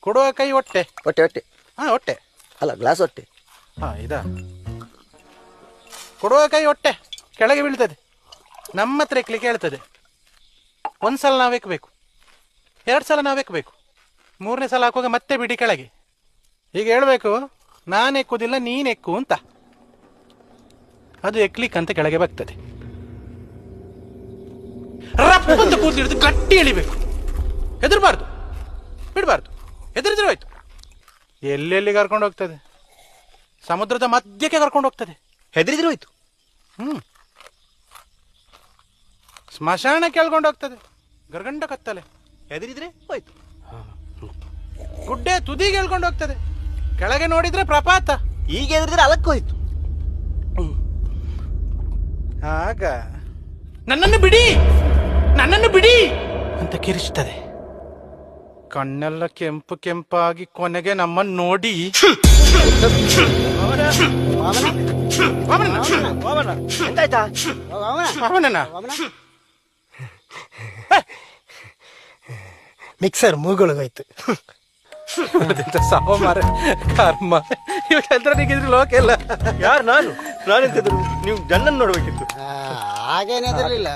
ಕೊಡುವ ಕೈ ಹೊಟ್ಟೆ. ಹೊಟ್ಟೆ ಹೊಟ್ಟೆ ಹಾ ಹೊಟ್ಟೆ ಅಲ್ಲ, ಗ್ಲಾಸ್ ಹೊಟ್ಟೆ. ಹಾ ಇದಾ. ಕೊಡುವ ಕೈ ಹೊಟ್ಟೆ ಕೆಳಗೆ ಬೀಳ್ತದೆ, ನಮ್ಮ ಹತ್ರ ಎಕ್ಲಿಕ್ಕೆ ಹೇಳ್ತದೆ. ಒಂದ್ಸಲ ನಾವು ಎಕ್ಕಬೇಕು, 2 ಸಲ ನಾವು ಎಕ್ಕಬೇಕು, 3ನೇ ಸಲ ಹಾಕುವಾಗ ಮತ್ತೆ ಬಿಡಿ ಕೆಳಗೆ. ಈಗ ಹೇಳ್ಬೇಕು, ನಾನು ಎಕ್ಕುವುದಿಲ್ಲ ನೀನು ಎಕ್ಕು ಅಂತ. ಅದು ಎಕ್ಲಿಕ್ಕೆ ಅಂತ ಕೆಳಗೆ ಬರ್ತದೆ. ರಪ್ಪಂತ ಕೂದಲು ಹಿಡಿದು ಗಟ್ಟಿ ಎಳಿಬೇಕು, ಹೆದರ್ಬಾರ್ದು, ಬಿಡಬಾರ್ದು. ಹೆದರಿದ್ರೆ ಹೋಯ್ತು. ಎಲ್ಲೆಲ್ಲಿ ಕರ್ಕೊಂಡು ಹೋಗ್ತದೆ, ಸಮುದ್ರದ ಮಧ್ಯಕ್ಕೆ ಕರ್ಕೊಂಡು ಹೋಗ್ತದೆ. ಹೆದರಿದ್ರೆ ಹೋಯ್ತು. ಸ್ಮಶಾನ ಕೇಳ್ಕೊಂಡು ಹೋಗ್ತದೆ, ಗರ್ಗಂಡ ಕತ್ತಲೆ. ಹೆದರಿದ್ರೆ ಹೋಯ್ತು. ಗುಡ್ಡೆ ತುದಿಗೆ ಹೇಳ್ಕೊಂಡು ಹೋಗ್ತದೆ, ಕೆಳಗೆ ನೋಡಿದ್ರೆ ಪ್ರಪಾತ. ಈಗ ಹೆದರಿದ್ರೆ ಅಲಕ್ಕೆ ಹೋಯ್ತು. ಆಗ ನನ್ನನ್ನು ಬಿಡಿ, ನನ್ನನ್ನು ಬಿಡಿ ಅಂತ ಕಿರಿಸ್ತದೆ. ಕಣ್ಣೆಲ್ಲ ಕೆಂಪು ಕೆಂಪಾಗಿ ಕೊನೆಗೆ ನಮ್ಮನ್ನು ನೋಡಿ ಎಂತಾಯ್ತಾ? ಅವನನ್ನ ಮಿಕ್ಸರ್ ಮೂಗೊಳಗೋಯ್ತು. ಸಾವ ಮಾರ ಕರ್ಮ. ಇವಾಗ ಎಲ್ರಿಗಿದ್ರೆ ಲೋಕ ಇಲ್ಲ. ಯಾರು? ನಾನೆಂತಿದ್ರು? ನೀವು ಜನನ್ನು ನೋಡ್ಬೇಕಿತ್ತು. ಹಾಗೇನಿರಲಿಲ್ಲ.